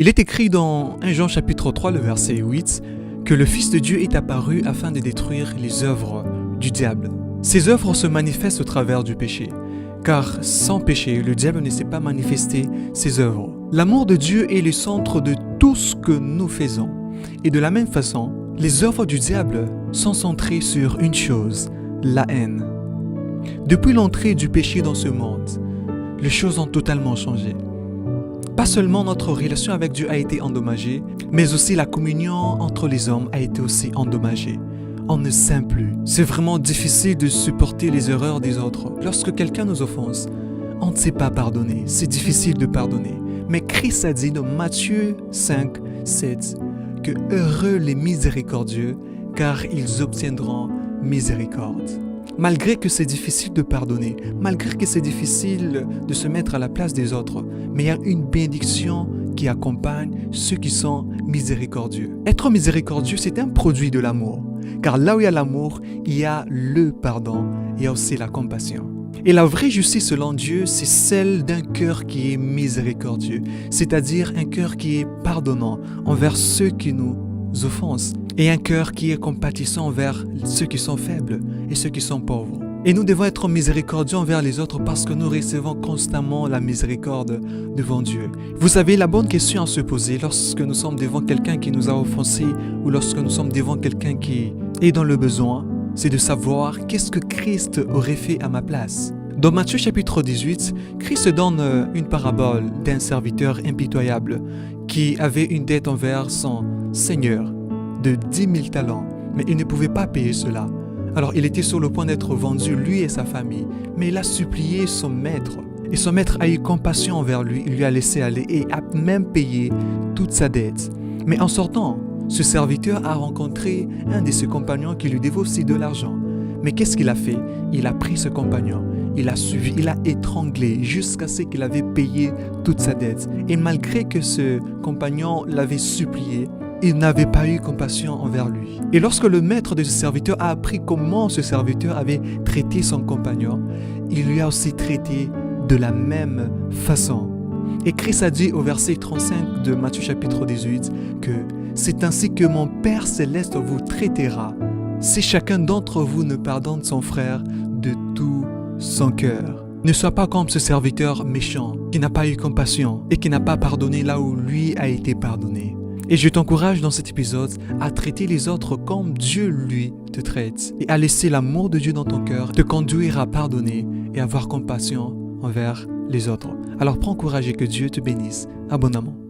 Il est écrit dans 1 Jean chapitre 3, le verset 8, que le Fils de Dieu est apparu afin de détruire les œuvres du diable. Ces œuvres se manifestent au travers du péché, car sans péché, le diable ne sait pas manifester ses œuvres. L'amour de Dieu est le centre de tout ce que nous faisons. Et de la même façon, les œuvres du diable sont centrées sur une chose, la haine. Depuis l'entrée du péché dans ce monde, les choses ont totalement changé. Pas seulement notre relation avec Dieu a été endommagée, mais aussi la communion entre les hommes a été aussi endommagée. On ne s'aime plus. C'est vraiment difficile de supporter les erreurs des autres. Lorsque quelqu'un nous offense, on ne sait pas pardonner. C'est difficile de pardonner. Mais Christ a dit dans Matthieu 5, 7 que heureux les miséricordieux, car ils obtiendront miséricorde. Malgré que c'est difficile de pardonner, malgré que c'est difficile de se mettre à la place des autres, mais il y a une bénédiction qui accompagne ceux qui sont miséricordieux. Être miséricordieux, c'est un produit de l'amour. Car là où il y a l'amour, il y a le pardon, il y a aussi la compassion. Et la vraie justice selon Dieu, c'est celle d'un cœur qui est miséricordieux, c'est-à-dire un cœur qui est pardonnant envers ceux qui nous offensent, et un cœur qui est compatissant envers ceux qui sont faibles et ceux qui sont pauvres. Et nous devons être miséricordieux envers les autres parce que nous recevons constamment la miséricorde devant Dieu. Vous savez, la bonne question à se poser lorsque nous sommes devant quelqu'un qui nous a offensés ou lorsque nous sommes devant quelqu'un qui est dans le besoin, c'est de savoir qu'est-ce que Christ aurait fait à ma place. Dans Matthieu chapitre 18, Christ donne une parabole d'un serviteur impitoyable qui avait une dette envers son Seigneur de 10 000 talents, mais il ne pouvait pas payer cela. Alors il était sur le point d'être vendu, lui et sa famille, mais il a supplié son maître. Et son maître a eu compassion envers lui, il lui a laissé aller et a même payé toute sa dette. Mais en sortant, ce serviteur a rencontré un de ses compagnons qui lui devait aussi de l'argent. Mais qu'est-ce qu'il a fait? Il a pris ce compagnon, il l'a suivi, il l'a étranglé jusqu'à ce qu'il avait payé toute sa dette. Et malgré que ce compagnon l'avait supplié, il n'avait pas eu compassion envers lui. Et lorsque le maître de ce serviteur a appris comment ce serviteur avait traité son compagnon, il lui a aussi traité de la même façon. Et Christ a dit au verset 35 de Matthieu chapitre 18 que c'est ainsi que mon Père céleste vous traitera si chacun d'entre vous ne pardonne son frère de tout son cœur. Ne sois pas comme ce serviteur méchant qui n'a pas eu compassion et qui n'a pas pardonné là où lui a été pardonné. Et je t'encourage dans cet épisode à traiter les autres comme Dieu lui te traite et à laisser l'amour de Dieu dans ton cœur te conduire à pardonner et avoir compassion envers les autres. Alors prends courage et que Dieu te bénisse abondamment.